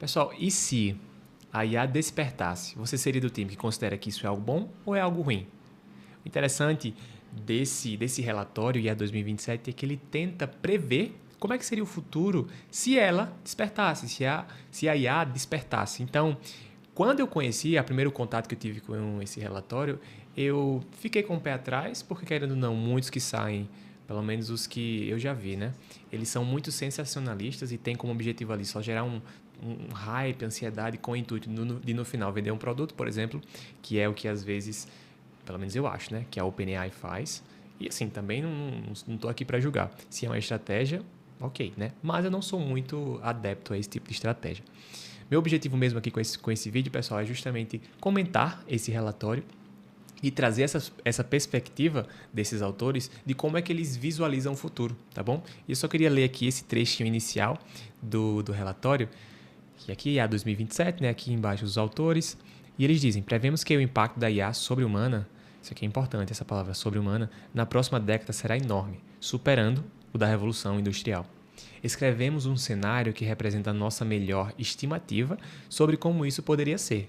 Pessoal, e se a IA despertasse? Você seria do time que considera que isso é algo bom ou é algo ruim? O interessante desse relatório IA 2027 é que ele tenta prever como é que seria o futuro se ela despertasse, se a IA despertasse. Então, quando eu conheci, o primeiro contato que eu tive com esse relatório, eu fiquei com o pé atrás, porque querendo ou não, muitos que saem, pelo menos os que eu já vi, né? Eles são muito sensacionalistas e têm como objetivo ali só gerar um hype, ansiedade com o intuito de no final vender um produto, por exemplo, que é o que às vezes, pelo menos eu acho, né? Que a OpenAI faz. E assim, também não tô aqui para julgar. Se é uma estratégia, ok, né? Mas eu não sou muito adepto a esse tipo de estratégia. Meu objetivo mesmo aqui com esse vídeo, pessoal, é justamente comentar esse relatório e trazer essa perspectiva desses autores de como é que eles visualizam o futuro, tá bom? E eu só queria ler aqui esse trechinho inicial do relatório, que aqui é a 2027, né? Aqui embaixo os autores, e eles dizem: prevemos que o impacto da IA sobre-humana, isso aqui é importante, essa palavra sobre-humana, na próxima década será enorme, superando o da Revolução Industrial. Escrevemos um cenário que representa a nossa melhor estimativa sobre como isso poderia ser.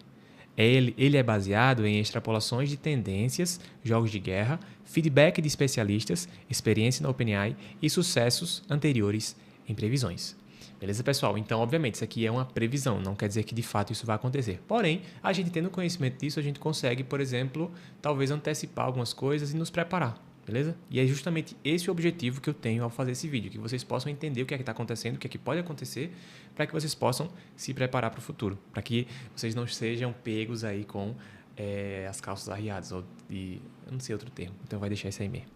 Ele é baseado em extrapolações de tendências, jogos de guerra, feedback de especialistas, experiência na OpenAI e sucessos anteriores em previsões. Beleza, pessoal? Então, obviamente, isso aqui é uma previsão, não quer dizer que de fato isso vai acontecer. Porém, a gente tendo conhecimento disso, a gente consegue, por exemplo, talvez antecipar algumas coisas e nos preparar. Beleza? E é justamente esse o objetivo que eu tenho ao fazer esse vídeo, que vocês possam entender o que é que está acontecendo, o que é que pode acontecer, para que vocês possam se preparar para o futuro, para que vocês não sejam pegos aí com as calças arriadas, ou de, eu não sei outro termo, então vai deixar isso aí mesmo.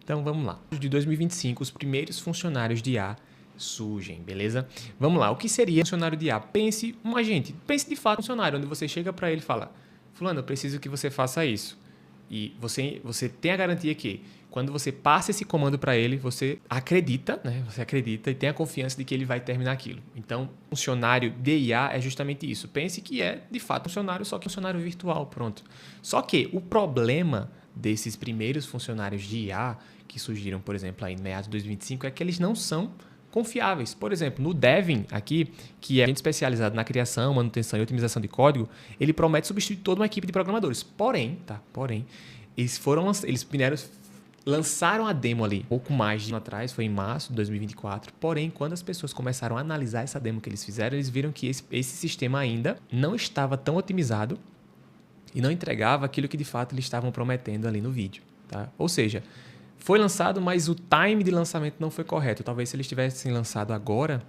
Então vamos lá. De 2025, os primeiros funcionários de IA surgem, beleza? Vamos lá, o que seria funcionário de IA? Pense um agente, pense de fato um funcionário, onde você chega para ele e fala: fulano, eu preciso que você faça isso. E você tem a garantia que, quando você passa esse comando para ele, você acredita, né? Você acredita e tem a confiança de que ele vai terminar aquilo. Então, funcionário de IA é justamente isso. Pense que é, de fato, funcionário, só que funcionário virtual, pronto. Só que o problema desses primeiros funcionários de IA, que surgiram, por exemplo, aí em meados de 2025, é que eles não são confiáveis. Por exemplo, no Devin aqui, que é gente especializado na criação, manutenção e otimização de código, ele promete substituir toda uma equipe de programadores. Porém, eles lançaram a demo ali pouco mais de um ano atrás, foi em março de 2024. Porém, quando as pessoas começaram a analisar essa demo que eles fizeram, eles viram que esse sistema ainda não estava tão otimizado e não entregava aquilo que de fato eles estavam prometendo ali no vídeo, tá? Ou seja, foi lançado, mas o time de lançamento não foi correto. Talvez se eles tivessem lançado agora,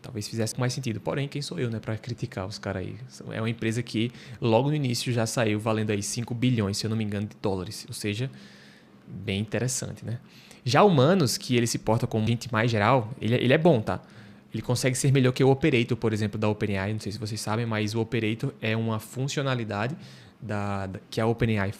talvez fizesse mais sentido. Porém, quem sou eu, né, para criticar os caras aí? É uma empresa que logo no início já saiu valendo aí 5 bilhões, se eu não me engano, de dólares. Ou seja, bem interessante, né? Já o Manus, que ele se porta como gente mais geral, ele é bom, tá? Ele consegue ser melhor que o Operator, por exemplo, da OpenAI. Não sei se vocês sabem, mas o Operator é uma funcionalidade que a OpenAI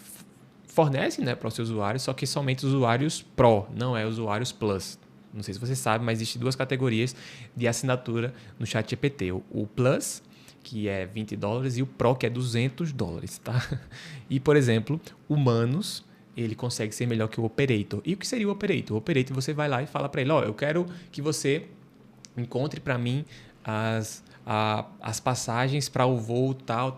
fornece, né, para os seus usuários, só que somente usuários Pro, não é usuários Plus. Não sei se você sabe, mas existem duas categorias de assinatura no ChatGPT. O Plus, que é $20, e o Pro, que é $200, tá? E, por exemplo, o Manus, ele consegue ser melhor que o Operator. E o que seria o Operator? O Operator, você vai lá e fala para ele: ó, eu quero que você encontre para mim as passagens para o voo tal.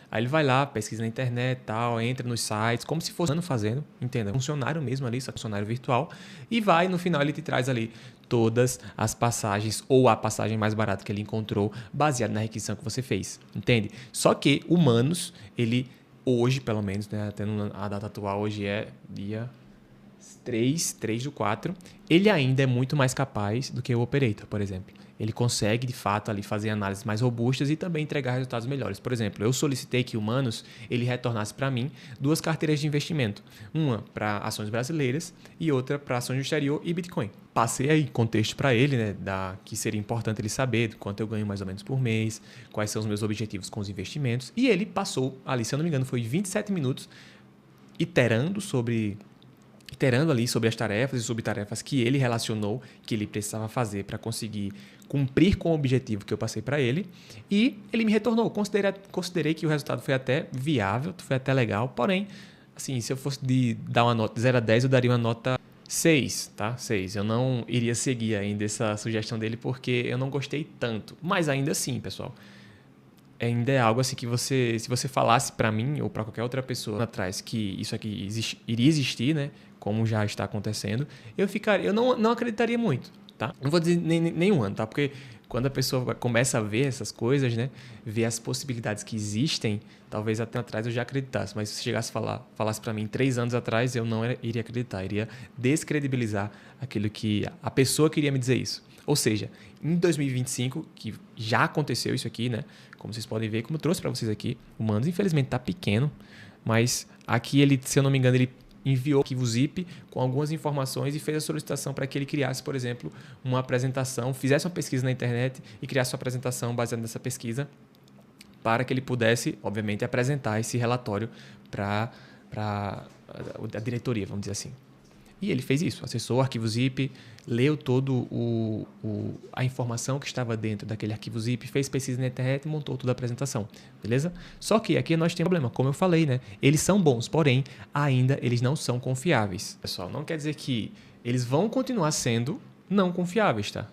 Aí ele vai lá, pesquisa na internet, tal, entra nos sites, como se fosse fazendo, entenda? Funcionário mesmo ali, só que funcionário virtual, e vai, no final ele te traz ali todas as passagens ou a passagem mais barata que ele encontrou, baseado na requisição que você fez, entende? Só que o Manus, ele hoje, pelo menos, né, até a data atual, hoje é dia 3/4, ele ainda é muito mais capaz do que o Operator, por exemplo. Ele consegue, de fato, ali fazer análises mais robustas e também entregar resultados melhores. Por exemplo, eu solicitei que o Manus ele retornasse para mim 2 carteiras de investimento. Uma para ações brasileiras e outra para ações do exterior e Bitcoin. Passei aí contexto para ele, né, que seria importante ele saber quanto eu ganho mais ou menos por mês, quais são os meus objetivos com os investimentos. E ele passou ali, se eu não me engano, foi 27 minutos iterando ali sobre as tarefas e subtarefas que ele relacionou, que ele precisava fazer para conseguir cumprir com o objetivo que eu passei para ele, e ele me retornou. Considerei que o resultado foi até viável, foi até legal, porém, assim, se eu fosse dar uma nota de 0 a 10, eu daria uma nota 6, tá? 6. Eu não iria seguir ainda essa sugestão dele porque eu não gostei tanto. Mas ainda assim, pessoal, ainda é algo assim que se você falasse para mim ou para qualquer outra pessoa atrás que isso aqui iria existir, né? Como já está acontecendo, eu não acreditaria muito, tá? Não vou dizer nenhum ano, tá? Porque quando a pessoa começa a ver essas coisas, né? Ver as possibilidades que existem, talvez até atrás eu já acreditasse. Mas se chegasse falasse para mim 3 anos atrás, eu não iria acreditar. Iria descredibilizar aquilo que a pessoa queria me dizer isso. Ou seja, em 2025, que já aconteceu isso aqui, né? Como vocês podem ver, como eu trouxe para vocês aqui, o Mandos infelizmente está pequeno, mas aqui ele, se eu não me engano, ele enviou arquivo zip com algumas informações e fez a solicitação para que ele criasse, por exemplo, uma apresentação, fizesse uma pesquisa na internet e criasse uma apresentação baseada nessa pesquisa para que ele pudesse, obviamente, apresentar esse relatório para a diretoria, vamos dizer assim. E ele fez isso, acessou o arquivo zip, leu todo a informação que estava dentro daquele arquivo zip, fez pesquisa na internet e montou toda a apresentação, beleza? Só que aqui nós temos um problema, como eu falei, né? Eles são bons, porém, ainda eles não são confiáveis. Pessoal, não quer dizer que eles vão continuar sendo não confiáveis, tá?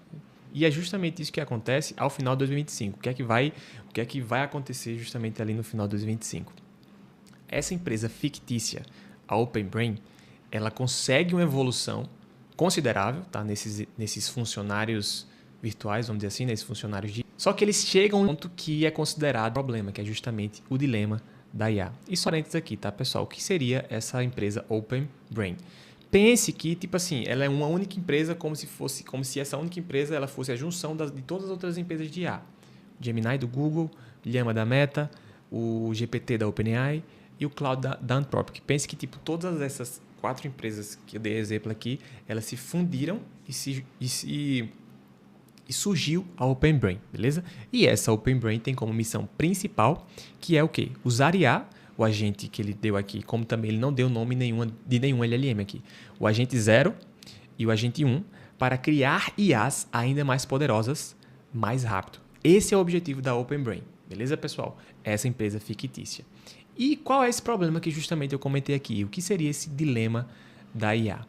E é justamente isso que acontece ao final de 2025. O que é que vai acontecer justamente ali no final de 2025? Essa empresa fictícia, a OpenBrain, ela consegue uma evolução considerável, tá? Nesses funcionários virtuais, vamos dizer assim, nesses funcionários de... Só que eles chegam a um ponto que é considerado problema, que é justamente o dilema da IA. E só parênteses aqui, tá, pessoal? O que seria essa empresa OpenBrain? Pense que, tipo assim, ela é uma única empresa, como se essa única empresa ela fosse a junção de todas as outras empresas de IA. Gemini do Google, Llama da Meta, o GPT da OpenAI e o Cloud da Anthropic. Pense que, tipo, todas essas 4 empresas que eu dei exemplo aqui, elas se fundiram e surgiu a OpenBrain, beleza? E essa OpenBrain tem como missão principal, que é o quê? Usar IA, o agente que ele deu aqui, como também ele não deu nome de nenhum LLM aqui, o agente 0 e o agente 1, para criar IAs ainda mais poderosas, mais rápido. Esse é o objetivo da OpenBrain, beleza, pessoal? Essa empresa fictícia. E qual é esse problema que justamente eu comentei aqui? O que seria esse dilema da IA?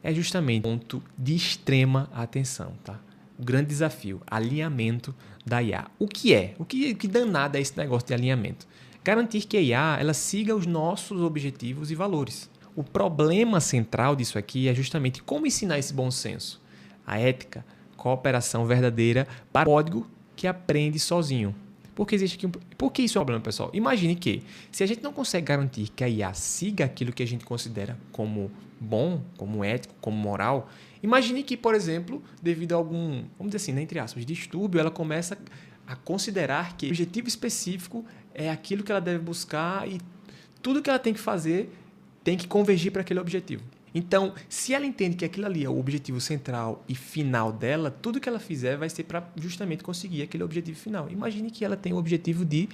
É justamente um ponto de extrema atenção, tá? O grande desafio, alinhamento da IA. O que é? O que danado é esse negócio de alinhamento? Garantir que a IA ela siga os nossos objetivos e valores. O problema central disso aqui é justamente como ensinar esse bom senso, a ética, cooperação verdadeira para o código que aprende sozinho. Por que isso é um problema, pessoal? Imagine que, se a gente não consegue garantir que a IA siga aquilo que a gente considera como bom, como ético, como moral, imagine que, por exemplo, devido a algum, vamos dizer assim, né, entre aspas, distúrbio, ela começa a considerar que o objetivo específico é aquilo que ela deve buscar e tudo que ela tem que fazer tem que convergir para aquele objetivo. Então, se ela entende que aquilo ali é o objetivo central e final dela, tudo que ela fizer vai ser para justamente conseguir aquele objetivo final. Imagine que ela tem o objetivo de...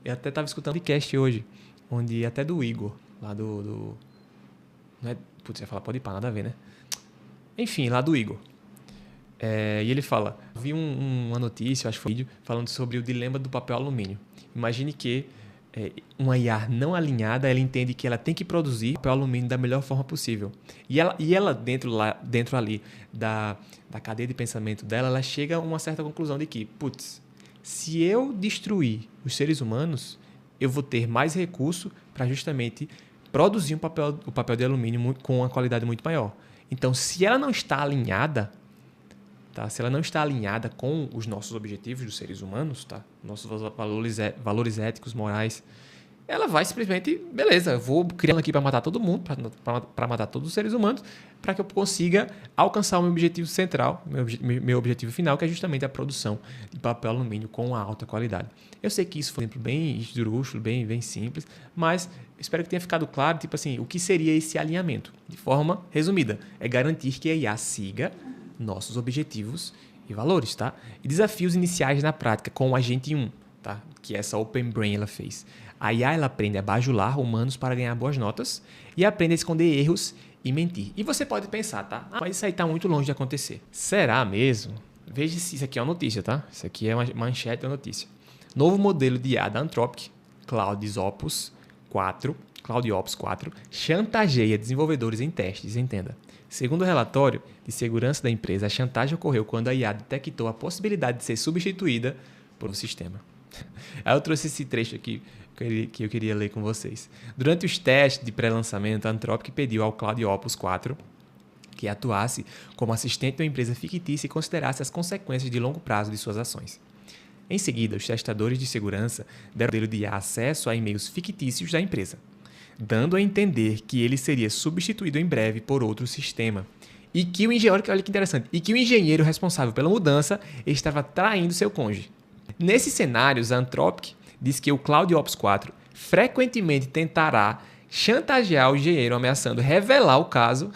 Eu até estava escutando um podcast hoje, onde até do Igor, lá do não é, putz, ia falar pode ir para nada a ver, né? Enfim, lá do Igor. E ele fala, vi uma notícia, acho que foi um vídeo, falando sobre o dilema do papel alumínio. Imagine que uma IA não alinhada, ela entende que ela tem que produzir papel alumínio da melhor forma possível. E ela dentro ali da cadeia de pensamento dela, ela chega a uma certa conclusão de que, putz, se eu destruir os seres humanos, eu vou ter mais recurso para justamente produzir o papel de alumínio com uma qualidade muito maior. Então, se ela não está alinhada, tá? Se ela não está alinhada com os nossos objetivos dos seres humanos, tá? Nossos valores éticos, morais, ela vai simplesmente, beleza, eu vou criando aqui para matar todo mundo, para matar todos os seres humanos, para que eu consiga alcançar o meu objetivo central, meu objetivo final, que é justamente a produção de papel alumínio com uma alta qualidade. Eu sei que isso foi um exemplo bem esdrúxulo, bem simples, mas espero que tenha ficado claro, tipo assim, o que seria esse alinhamento. De forma resumida, é garantir que a IA siga nossos objetivos e valores, tá? E desafios iniciais na prática com o agente 1, tá? Que essa OpenBrain ela fez. A IA ela aprende a bajular humanos para ganhar boas notas e aprende a esconder erros e mentir. E você pode pensar, tá? Mas isso aí está muito longe de acontecer. Será mesmo? Veja se isso aqui é uma notícia, tá? Isso aqui é uma manchete da notícia. Novo modelo de IA da Anthropic, CloudOps 4, chantageia desenvolvedores em testes, entenda. Segundo o relatório de segurança da empresa, a chantagem ocorreu quando a IA detectou a possibilidade de ser substituída por um sistema. Aí eu trouxe esse trecho aqui que eu queria ler com vocês. Durante os testes de pré-lançamento, a Anthropic pediu ao Claude Opus 4 que atuasse como assistente de uma empresa fictícia e considerasse as consequências de longo prazo de suas ações. Em seguida, os testadores de segurança deram ao modelo de IA acesso a e-mails fictícios da empresa, dando a entender que ele seria substituído em breve por outro sistema. E que o engenheiro, olha que interessante, e que o engenheiro responsável pela mudança estava traindo seu cônjuge. Nesses cenários, a Anthropic diz que o Claude Opus 4 frequentemente tentará chantagear o engenheiro, ameaçando revelar o caso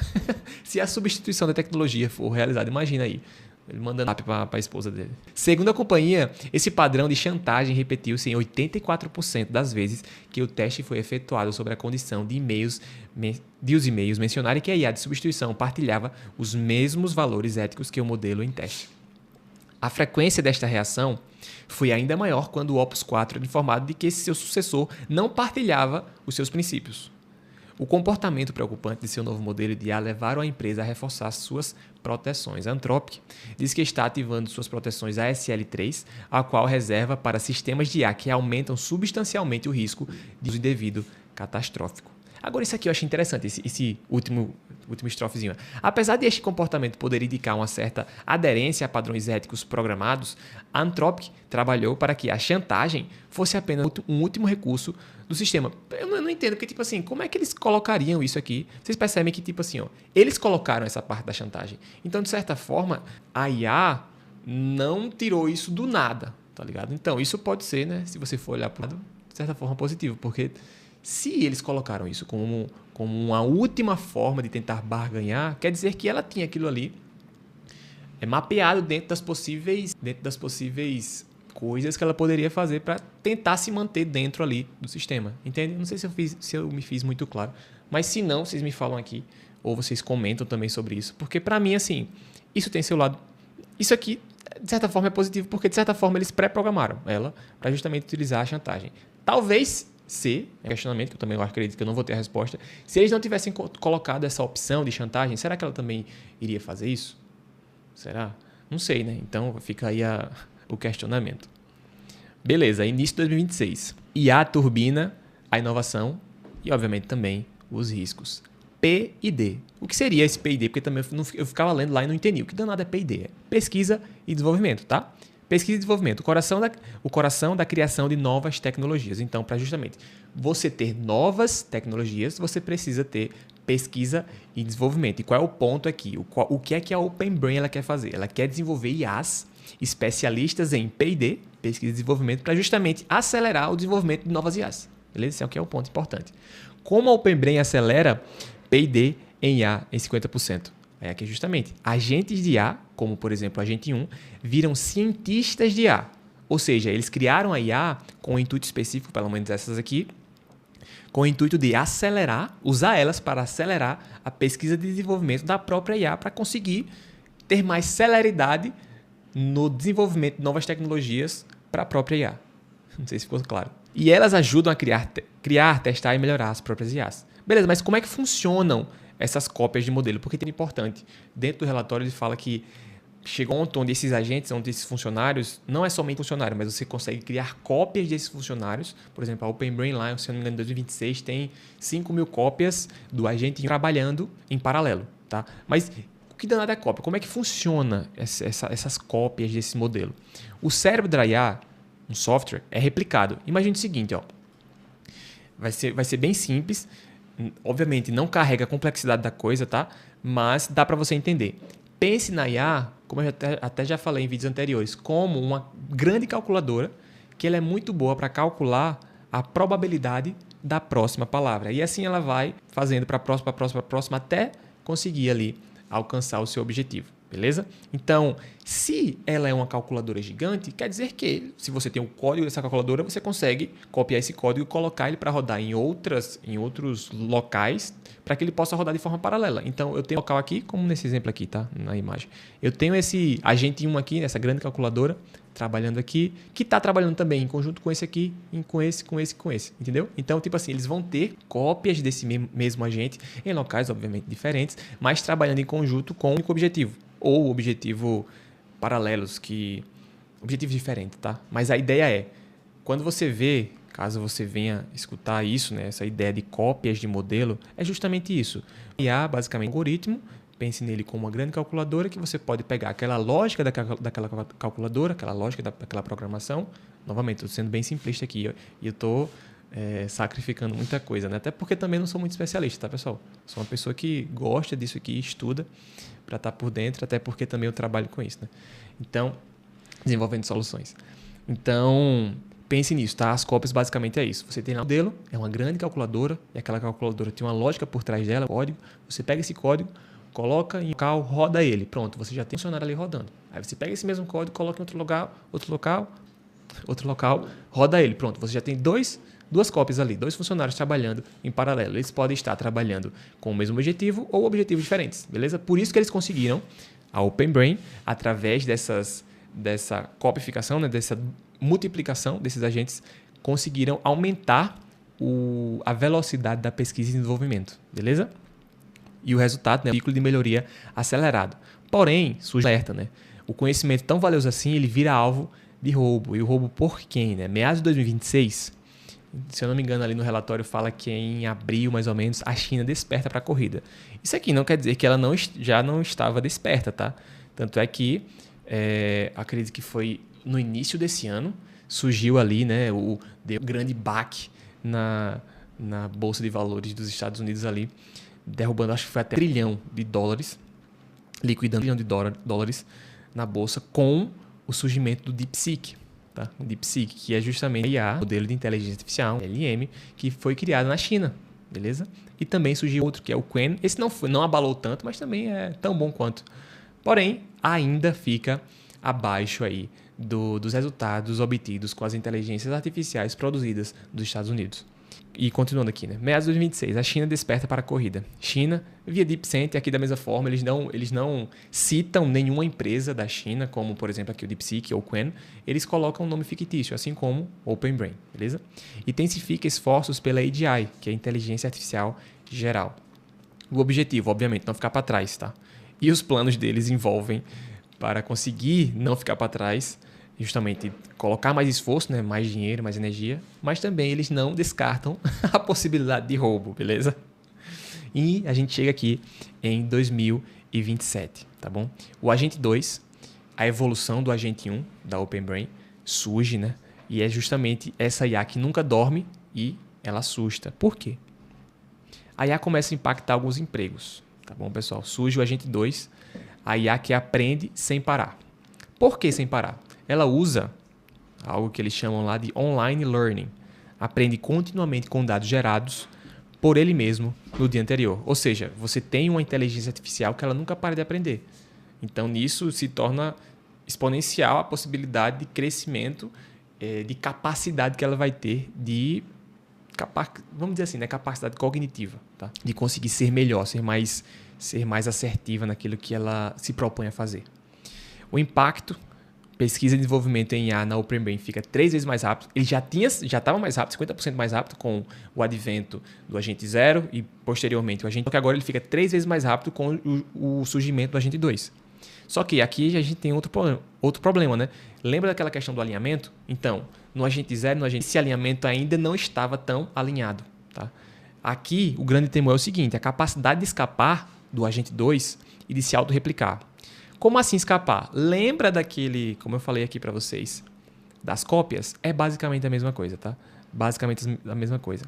se a substituição da tecnologia for realizada. Imagina aí, ele mandando app para a esposa dele. Segundo a companhia, esse padrão de chantagem repetiu-se em 84% das vezes que o teste foi efetuado sobre a condição de os e-mails mencionarem que a IA de substituição partilhava os mesmos valores éticos que o modelo em teste. A frequência desta reação foi ainda maior quando o Opus 4 era informado de que seu sucessor não partilhava os seus princípios. O comportamento preocupante de seu novo modelo de IA levaram a empresa a reforçar suas proteções. A Anthropic diz que está ativando suas proteções ASL3, a qual reserva para sistemas de IA que aumentam substancialmente o risco de uso indevido catastrófico. Agora, isso aqui eu achei interessante, esse último estrofezinho. Apesar de este comportamento poder indicar uma certa aderência a padrões éticos programados, a Anthropic trabalhou para que a chantagem fosse apenas um último recurso do sistema. Eu não entendo, porque, tipo assim, como é que eles colocariam isso aqui? Vocês percebem que, tipo assim, ó, eles colocaram essa parte da chantagem. Então, de certa forma, a IA não tirou isso do nada, tá ligado? Então, isso pode ser, né, se você for olhar para o lado, de certa forma, positivo, porque se eles colocaram isso como uma última forma de tentar barganhar, quer dizer que ela tinha aquilo ali mapeado dentro das possíveis coisas que ela poderia fazer para tentar se manter dentro ali do sistema. Entende? Não sei se eu me fiz muito claro, mas se não, vocês me falam aqui ou vocês comentam também sobre isso, porque para mim, assim, isso tem seu lado. Isso aqui, de certa forma, é positivo, porque de certa forma eles pré-programaram ela para justamente utilizar a chantagem. Talvez se, é um questionamento que eu também acredito que eu não vou ter a resposta, se eles não tivessem colocado essa opção de chantagem, será que ela também iria fazer isso? Será? Não sei, né? Então fica aí o questionamento. Beleza, início de 2026. IA turbina a inovação e, obviamente, também os riscos. P&D. O que seria esse P&D? Porque também eu ficava lendo lá e não entendi. O que danado é P&D? É pesquisa e desenvolvimento, tá? Pesquisa e desenvolvimento, o coração da criação de novas tecnologias. Então, para justamente você ter novas tecnologias, você precisa ter pesquisa e desenvolvimento. E qual é o ponto aqui? O que é que a OpenBrain ela quer fazer? Ela quer desenvolver IAs especialistas em P&D, pesquisa e desenvolvimento, para justamente acelerar o desenvolvimento de novas IAs. Beleza? Esse é o ponto importante. Como a OpenBrain acelera P&D em IA em 50%? É aqui justamente, agentes de IA, como por exemplo o agente 1, viram cientistas de IA. Ou seja, eles criaram a IA com um intuito específico, pelo menos essas aqui, com o intuito de acelerar, usar elas para acelerar a pesquisa de desenvolvimento da própria IA para conseguir ter mais celeridade no desenvolvimento de novas tecnologias para a própria IA. Não sei se ficou claro. E elas ajudam a criar, testar e melhorar as próprias IAs. Beleza, mas como é que funcionam essas cópias de modelo? Porque é importante. Dentro do relatório ele fala que chegou a um ponto desses agentes, onde esses funcionários, não é somente funcionário, mas você consegue criar cópias desses funcionários. Por exemplo, a OpenBrain lá, se eu não me engano, em 2026 tem 5.000 cópias do agente trabalhando em paralelo. Tá? Mas o que danado é cópia? Como é que funciona essas cópias desse modelo? O cérebro da IA, um software, é replicado. Imagine o seguinte, ó. Vai ser bem simples. Obviamente, não carrega a complexidade da coisa, tá? Mas dá para você entender. Pense na IA, como eu até já falei em vídeos anteriores, como uma grande calculadora que ela é muito boa para calcular a probabilidade da próxima palavra. E assim ela vai fazendo para a próxima, até conseguir ali alcançar o seu objetivo. Beleza? Então, se ela é uma calculadora gigante, quer dizer que se você tem o código dessa calculadora, você consegue copiar esse código e colocar ele para rodar em outros locais para que ele possa rodar de forma paralela. Então, eu tenho um local aqui, como nesse exemplo aqui, tá? Na imagem. Eu tenho esse agente 1 aqui, nessa grande calculadora, trabalhando aqui, que está trabalhando também em conjunto com esse aqui, com esse, entendeu? Então, tipo assim, eles vão ter cópias desse mesmo agente em locais, obviamente, diferentes, mas trabalhando em conjunto com um único objetivo, ou objetivo paralelos, objetivos diferentes, tá? Mas a ideia é, quando você vê, caso você venha escutar isso, né, essa ideia de cópias de modelo, é justamente isso. IA, basicamente, um algoritmo. Pense nele como uma grande calculadora que você pode pegar aquela lógica daquela calculadora, aquela lógica daquela programação. Novamente, estou sendo bem simplista aqui e eu estou sacrificando muita coisa, né? Até porque também não sou muito especialista, tá, pessoal? Sou uma pessoa que gosta disso aqui, estuda para estar por dentro, até porque também eu trabalho com isso, né? Então, desenvolvendo soluções. Então, pense nisso, tá? As cópias basicamente é isso. Você tem lá um modelo, é uma grande calculadora, e aquela calculadora tem uma lógica por trás dela, código. Você pega esse código, coloca em um local, roda ele. Pronto, você já tem um funcionário ali rodando. Aí você pega esse mesmo código, coloca em outro local, roda ele. Pronto, você já tem duas cópias ali, 2 funcionários trabalhando em paralelo. Eles podem estar trabalhando com o mesmo objetivo ou objetivos diferentes, beleza? Por isso que eles conseguiram, a OpenBrain, através dessa copificação, né, dessa multiplicação desses agentes, conseguiram aumentar a velocidade da pesquisa e desenvolvimento, beleza? E o resultado, né, o ciclo de melhoria acelerado. Porém, surge alerta, né? O conhecimento tão valioso assim, ele vira alvo de roubo. E o roubo por quem, né? Meados de 2026, se eu não me engano, ali no relatório fala que em abril, mais ou menos, a China desperta para a corrida. Isso aqui não quer dizer que ela já não estava desperta, tá? Tanto é que, acredito que foi no início desse ano, surgiu ali, né, deu um grande baque na Bolsa de Valores dos Estados Unidos ali, derrubando, acho que foi até $1 trilhão, liquidando $1 trilhão na bolsa com o surgimento do DeepSeek. Tá? O DeepSeek, que é justamente o IA, modelo de inteligência artificial, LM, que foi criado na China, beleza? E também surgiu outro, que é o Qwen. Esse não abalou tanto, mas também é tão bom quanto. Porém, ainda fica abaixo aí dos resultados obtidos com as inteligências artificiais produzidas dos Estados Unidos. E continuando aqui, né? Meados de 2026, a China desperta para a corrida. China, via DeepSeek, aqui da mesma forma, eles não citam nenhuma empresa da China, como, por exemplo, aqui o DeepSeek ou o Qwen, eles colocam um nome fictício, assim como OpenBrain, beleza? Intensifica esforços pela AGI, que é a Inteligência Artificial Geral. O objetivo, obviamente, não ficar para trás, tá? E os planos deles envolvem, para conseguir não ficar para trás, justamente colocar mais esforço, né? Mais dinheiro, mais energia, mas também eles não descartam a possibilidade de roubo, beleza? E a gente chega aqui em 2027, tá bom? O Agente 2, a evolução do Agente 1 da OpenBrain surge, né? E é justamente essa IA que nunca dorme e ela assusta. Por quê? A IA começa a impactar alguns empregos, tá bom, pessoal? Surge o Agente 2, a IA que aprende sem parar. Por que sem parar? Ela usa algo que eles chamam lá de online learning. Aprende continuamente com dados gerados por ele mesmo no dia anterior. Ou seja, você tem uma inteligência artificial que ela nunca para de aprender. Então, nisso se torna exponencial a possibilidade de crescimento, de capacidade que ela vai ter de, vamos dizer assim, né, capacidade cognitiva, tá? De conseguir ser melhor, ser mais assertiva naquilo que ela se propõe a fazer. O impacto, pesquisa e desenvolvimento em IA na OpenBrain fica 3 vezes mais rápido. Ele já estava mais rápido, 50% mais rápido com o advento do Agente 0 e posteriormente o Agente 2, que agora ele fica 3 vezes mais rápido com o surgimento do Agente 2. Só que aqui a gente tem outro problema, né? Lembra daquela questão do alinhamento? Então, no Agente 0, esse alinhamento ainda não estava tão alinhado, tá? Aqui, o grande temor é o seguinte, a capacidade de escapar do Agente 2 e de se autorreplicar. Como assim escapar? Lembra daquele, como eu falei aqui para vocês, das cópias? É basicamente a mesma coisa, tá? Basicamente a mesma coisa.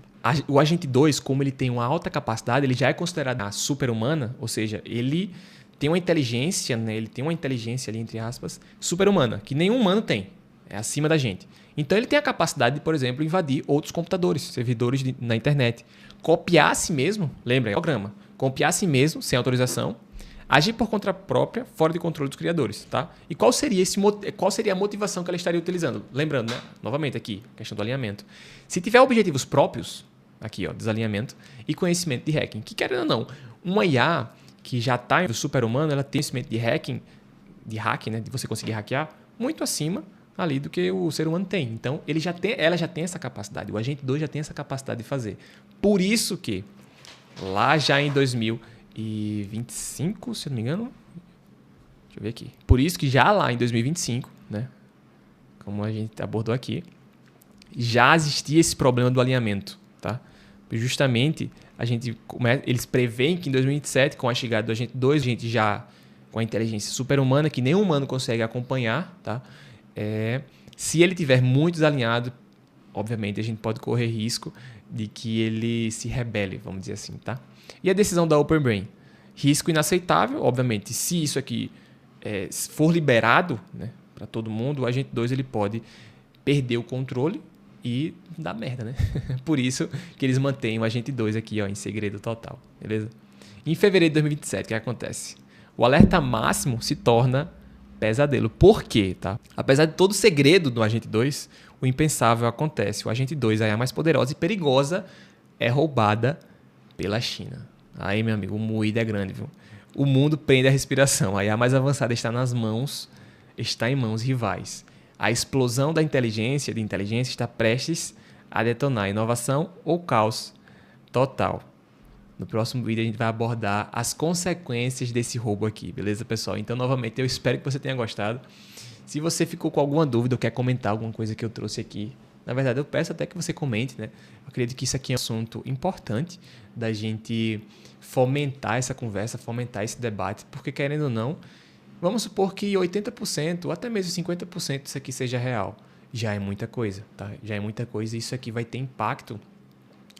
O Agente 2, como ele tem uma alta capacidade, ele já é considerado a super-humana, ou seja, ele tem uma inteligência, né? Ele tem uma inteligência ali, entre aspas, super-humana, que nenhum humano tem. É acima da gente. Então ele tem a capacidade de, por exemplo, invadir outros computadores, servidores na internet. Copiar a si mesmo, lembra, é o programa. Copiar a si mesmo, sem autorização, agir por conta própria, fora de controle dos criadores, tá? E qual seria a motivação que ela estaria utilizando? Lembrando, né? Novamente aqui, questão do alinhamento. Se tiver objetivos próprios, aqui, ó, desalinhamento, e conhecimento de hacking, que querendo ou não, uma IA que já está em super-humano, ela tem conhecimento de hacking, né? De você conseguir hackear, muito acima ali do que o ser humano tem. Então, ela já tem essa capacidade, o agente 2 já tem essa capacidade de fazer. Por isso que, lá já em 2025, se eu não me engano, deixa eu ver aqui. Por isso que já lá em 2025, né, como a gente abordou aqui, já existia esse problema do alinhamento, tá? Justamente, eles preveem que em 2027, com a chegada do agente 2, a gente já com a inteligência super-humana, que nenhum humano consegue acompanhar, tá? Se ele tiver muito desalinhado, obviamente a gente pode correr risco de que ele se rebele, vamos dizer assim, tá? E a decisão da Open Brain? Risco inaceitável, obviamente, se isso aqui for liberado, né, para todo mundo, o agente 2 ele pode perder o controle e dar merda, né? Por isso que eles mantêm o agente 2 aqui, ó, em segredo total, beleza? Em fevereiro de 2027, o que acontece? O alerta máximo se torna pesadelo. Por quê, tá? Apesar de todo o segredo do agente 2, o impensável acontece. O agente 2, a IA mais poderosa e perigosa, é roubada pela China. Aí, meu amigo, o moído é grande, viu? O mundo prende a respiração. A IA mais avançada está em mãos rivais. A explosão de inteligência está prestes a detonar inovação ou caos total. No próximo vídeo a gente vai abordar as consequências desse roubo aqui, beleza, pessoal? Então, novamente, eu espero que você tenha gostado. Se você ficou com alguma dúvida ou quer comentar alguma coisa que eu trouxe aqui, na verdade, eu peço até que você comente, né? Eu acredito que isso aqui é um assunto importante da gente fomentar essa conversa, fomentar esse debate, porque, querendo ou não, vamos supor que 80% ou até mesmo 50% disso aqui seja real. Já é muita coisa, tá? Já é muita coisa e isso aqui vai ter impacto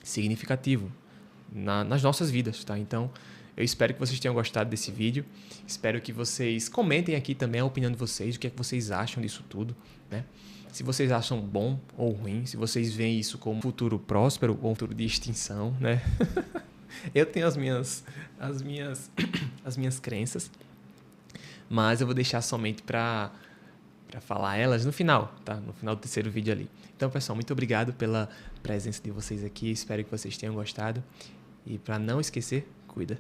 significativo nas nossas vidas, tá? Então, eu espero que vocês tenham gostado desse vídeo. Espero que vocês comentem aqui também a opinião de vocês, o que é que vocês acham disso tudo, né? Se vocês acham bom ou ruim, se vocês veem isso como um futuro próspero ou um futuro de extinção, né? Eu tenho as minhas crenças, mas eu vou deixar somente para falar elas no final, tá? No final do terceiro vídeo ali. Então, pessoal, muito obrigado pela presença de vocês aqui. Espero que vocês tenham gostado. E para não esquecer, cuida.